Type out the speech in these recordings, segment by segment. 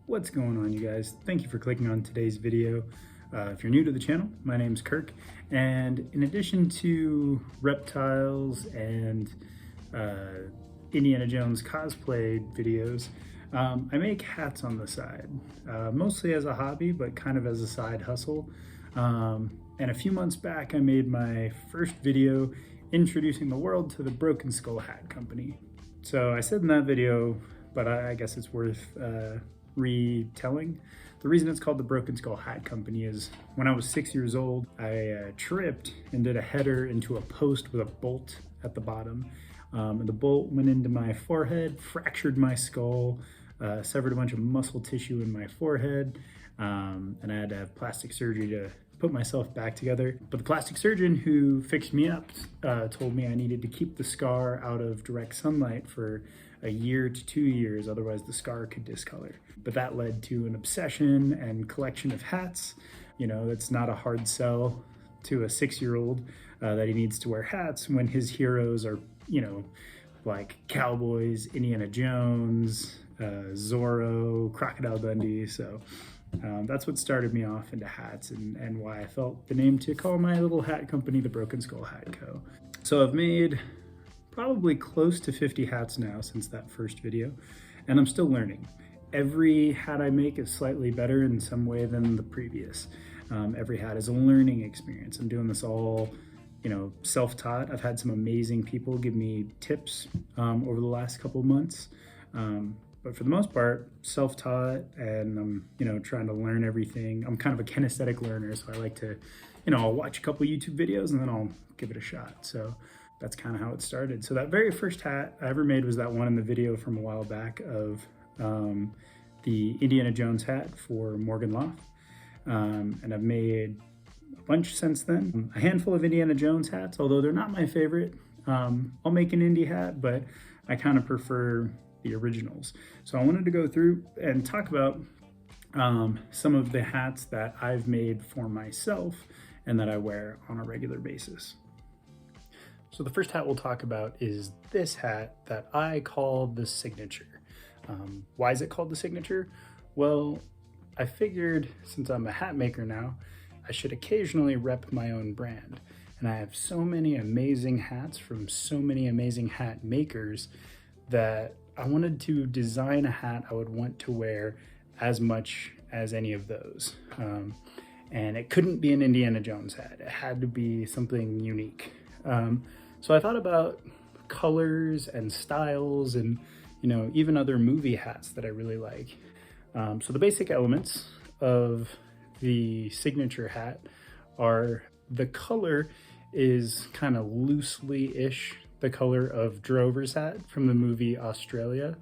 What's going on, you guys? Thank you for clicking on today's video. If you're new to the channel, my name's Kirk, and in addition to reptiles and Indiana Jones cosplay videos, I make hats on the side, mostly as a hobby, but kind of as a side hustle. And a few months back, I made my first video introducing the world to the Broken Skull Hat Company. So I said in that video, but I guess it's worth retelling. The reason it's called the Broken Skull Hat Company is when I was 6 years old, I tripped and did a header into a post with a bolt at the bottom. And the bolt went into my forehead, fractured my skull, severed a bunch of muscle tissue in my forehead, and I had to have plastic surgery to put myself back together. But the plastic surgeon who fixed me up told me I needed to keep the scar out of direct sunlight for a year to 2 years, otherwise the scar could discolor. But that led to an obsession and collection of hats. You know, it's not a hard sell to a 6-year-old that he needs to wear hats when his heroes are, you know, like cowboys, Indiana Jones, Zorro, Crocodile Dundee. So that's what started me off into hats and why I felt the name to call my little hat company the Broken Skull Hat Co. So I've made probably close to 50 hats now since that first video, and I'm still learning. Every hat I make is slightly better in some way than the previous. Every hat is a learning experience. I'm doing this all, you know, self-taught. I've had some amazing people give me tips over the last couple of months. But for the most part, self-taught, and I'm, you know, trying to learn everything. I'm kind of a kinesthetic learner, so I like to, you know, I'll watch a couple YouTube videos and then I'll give it a shot. So that's kind of how it started. So that very first hat I ever made was that one in the video from a while back of the Indiana Jones hat for Morgan Loth. And I've made a bunch since then. A handful of Indiana Jones hats, although they're not my favorite. I'll make an Indy hat, but I kind of prefer the originals. So I wanted to go through and talk about some of the hats that I've made for myself and that I wear on a regular basis. So the first hat we'll talk about is this hat that I call the Signature. Why is it called the Signature? Well, I figured since I'm a hat maker now, I should occasionally rep my own brand. And I have so many amazing hats from so many amazing hat makers that I wanted to design a hat I would want to wear as much as any of those. And it couldn't be an Indiana Jones hat. It had to be something unique. So I thought about colors and styles and, you know, even other movie hats that I really like. So the basic elements of the Signature hat are the color is kind of loosely-ish the color of Drover's hat from the movie Australia.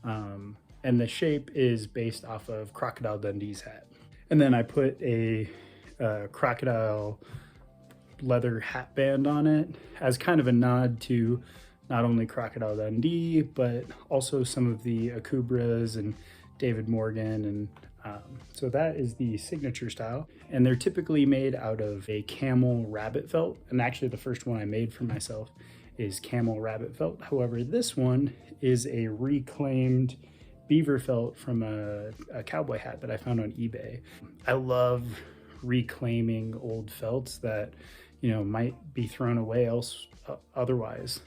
And the shape is based off of Crocodile Dundee's hat. And then I put a crocodile leather hat band on it as kind of a nod to not only Crocodile Dundee, but also some of the Akubras and David Morgan. And so that is the Signature style. And they're typically made out of a camel rabbit felt. And actually the first one I made for myself is camel rabbit felt. However, this one is a reclaimed beaver felt from a cowboy hat that I found on eBay. I love reclaiming old felts that, you know, might be thrown away otherwise.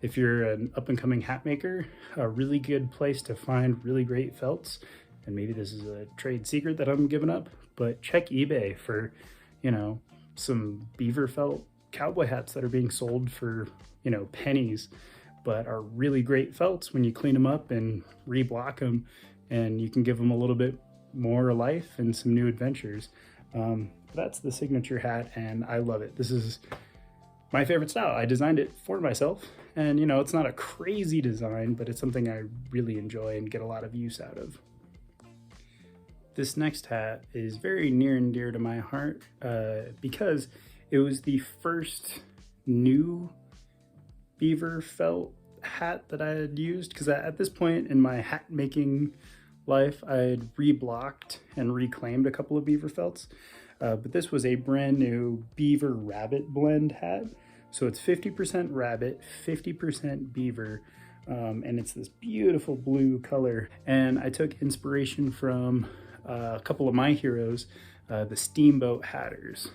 If you're an up-and-coming hat maker, a really good place to find really great felts, and maybe this is a trade secret that I'm giving up, but check eBay for, you know, some beaver felt cowboy hats that are being sold for, you know, pennies, but are really great felts when you clean them up and reblock them, and you can give them a little bit more life and some new adventures. That's the Signature hat, and I love it. This is my favorite style. I designed it for myself, and you know, it's not a crazy design, but it's something I really enjoy and get a lot of use out of. This next hat is very near and dear to my heart because it was the first new beaver felt hat that I had used, because at this point in my hat making life, I had reblocked and reclaimed a couple of beaver felts. But this was a brand new beaver rabbit blend hat. So it's 50% rabbit, 50% beaver, and it's this beautiful blue color. And I took inspiration from a couple of my heroes, the Steamboat Hatters.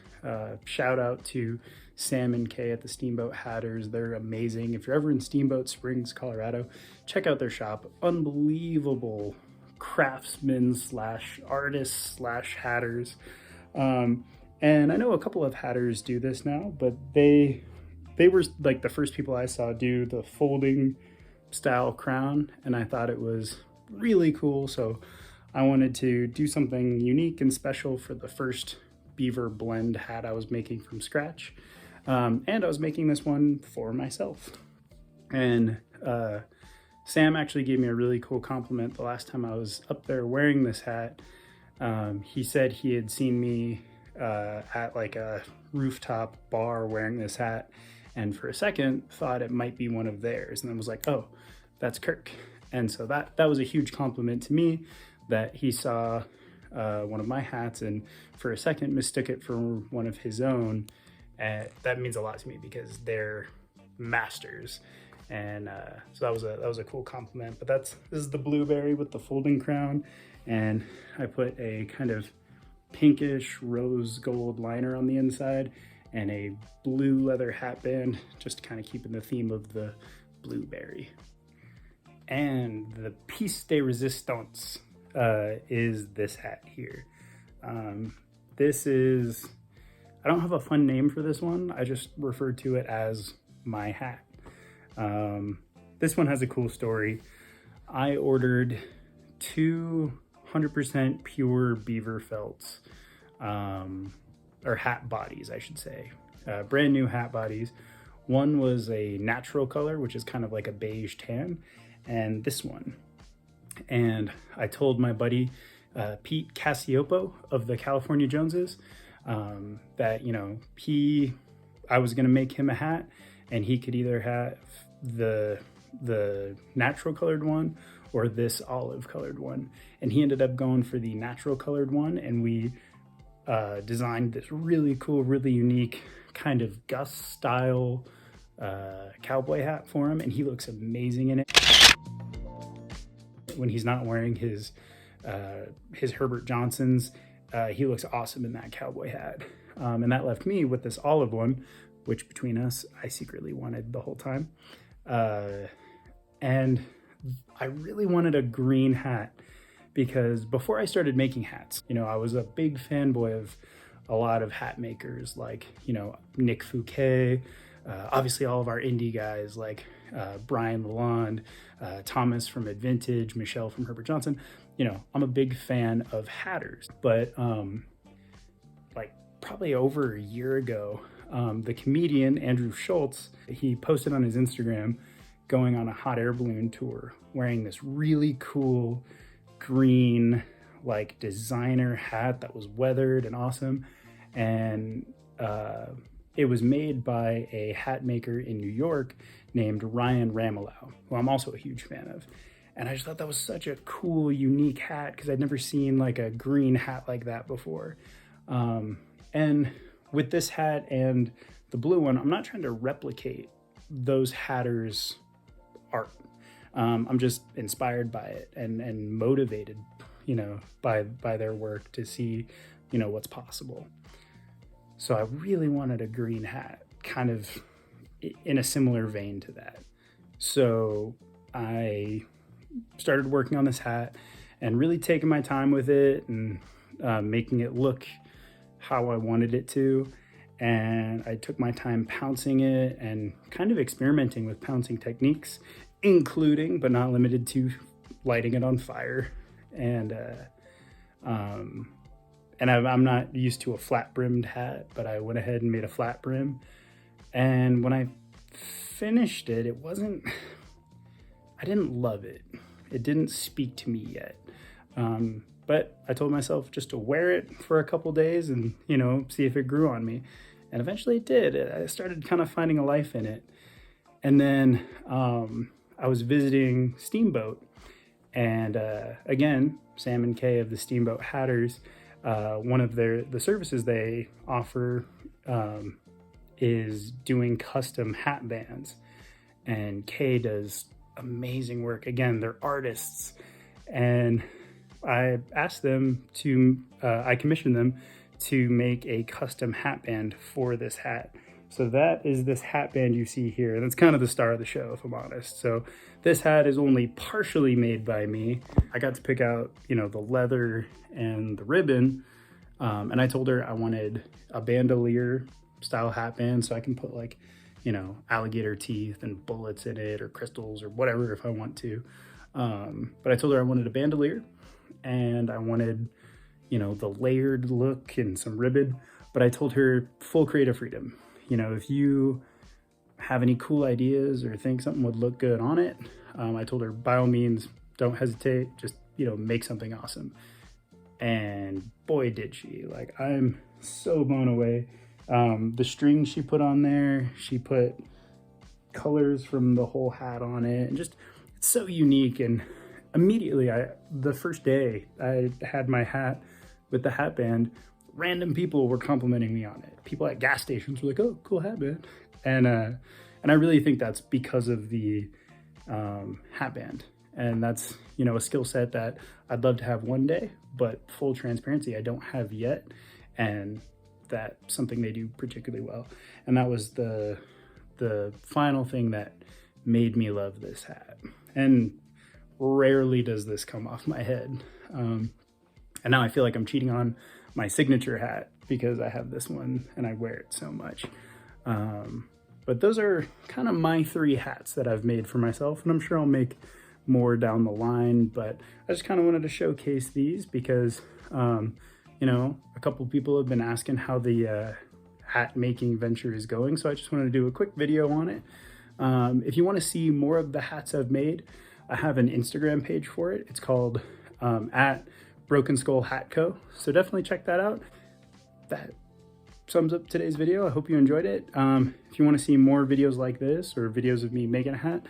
Shout out to Sam and Kay at the Steamboat Hatters. They're amazing. If you're ever in Steamboat Springs, Colorado, check out their shop. Unbelievable craftsmen slash artists slash hatters. And I know a couple of hatters do this now, but they were like the first people I saw do the folding style crown, and I thought it was really cool. So I wanted to do something unique and special for the first beaver blend hat I was making from scratch. And I was making this one for myself. And Sam actually gave me a really cool compliment the last time I was up there wearing this hat. He said he had seen me at like a rooftop bar wearing this hat, and for a second thought it might be one of theirs, and then was like, oh, that's Kirk. And so that was a huge compliment to me, that he saw one of my hats and for a second mistook it for one of his own. That means a lot to me because they're masters. And so that was a cool compliment. But this is the blueberry with the folding crown, and I put a kind of pinkish rose gold liner on the inside and a blue leather hat band, just kind of keeping the theme of the blueberry. And the piece de resistance is this hat here. This is, I don't have a fun name for this one. I just refer to it as my hat. This one has a cool story. I ordered 200% pure beaver felts, or hat bodies, I should say. Brand new hat bodies. One was a natural color, which is kind of like a beige tan, and this one. And I told my buddy, Pete Cassiopo of the California Joneses, that, you know, I was gonna make him a hat, and he could either have the natural colored one or this olive colored one. And he ended up going for the natural colored one, and we designed this really cool, really unique kind of Gus style cowboy hat for him, and he looks amazing in it. When he's not wearing his Herbert Johnson's, he looks awesome in that cowboy hat. And that left me with this olive one, which between us, I secretly wanted the whole time. And I really wanted a green hat because before I started making hats, you know, I was a big fanboy of a lot of hat makers like, you know, Nick Fouquet, obviously all of our indie guys like Brian Lalonde, Thomas from Advintage, Michelle from Herbert Johnson. You know, I'm a big fan of hatters, but like probably over a year ago, the comedian Andrew Schultz, he posted on his Instagram going on a hot air balloon tour wearing this really cool green like designer hat that was weathered and awesome. And it was made by a hat maker in New York named Ryan Ramelow, who I'm also a huge fan of. And I just thought that was such a cool, unique hat because I'd never seen like a green hat like that before. And with this hat and the blue one, I'm not trying to replicate those hatters' art. I'm just inspired by it and motivated, you know, by their work to see, you know, what's possible. So I really wanted a green hat, kind of in a similar vein to that. So I started working on this hat and really taking my time with it and making it look how I wanted it to. And I took my time pouncing it and kind of experimenting with pouncing techniques, including, but not limited to, lighting it on fire. And I'm not used to a flat brimmed hat, but I went ahead and made a flat brim. And when I finished it, I didn't love it. It didn't speak to me yet. But I told myself just to wear it for a couple days and, you know, see if it grew on me. And eventually it did. I started kind of finding a life in it. And then I was visiting Steamboat. And again, Sam and Kay of the Steamboat Hatters, one of the services they offer is doing custom hat bands. And Kay does amazing work. Again, they're artists. And I asked them to, I commissioned them to make a custom hat band for this hat. So that is this hat band you see here. That's kind of the star of the show, if I'm honest. So this hat is only partially made by me. I got to pick out, you know, the leather and the ribbon. And I told her I wanted a bandolier style hat band so I can put like, you know, alligator teeth and bullets in it or crystals or whatever if I want to. But I told her I wanted a bandolier and I wanted, you know, the layered look and some ribbon, but I told her full creative freedom. You know, if you have any cool ideas or think something would look good on it, I told her by all means, don't hesitate, just, you know, make something awesome. And boy, did she. Like, I'm so blown away. The strings she put on there, she put colors from the whole hat on it, and just, it's so unique. And immediately, the first day I had my hat with the hat band, random people were complimenting me on it. People at gas stations were like, "Oh, cool hat band." And I really think that's because of the hat band. And that's, you know, a skill set that I'd love to have one day, but full transparency, I don't have yet. And that's something they do particularly well. And that was the final thing that made me love this hat. And rarely does this come off my head. And now I feel like I'm cheating on my signature hat because I have this one and I wear it so much. But those are kind of my 3 hats that I've made for myself, and I'm sure I'll make more down the line, but I just kind of wanted to showcase these because, you know, a couple people have been asking how the hat making venture is going, so I just wanted to do a quick video on it. If you want to see more of the hats I've made, I have an Instagram page for it. It's called at Broken Skull Hat Co. So definitely check that out. That sums up today's video. I hope you enjoyed it. If you want to see more videos like this or videos of me making a hat,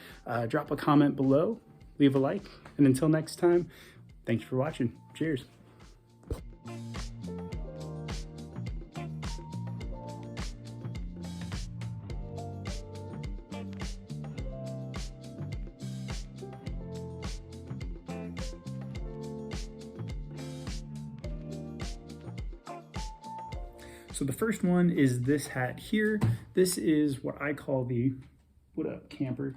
drop a comment below, leave a like, and until next time, thanks for watching. Cheers. So the first one is this hat here. This is what I call the, what up, camper?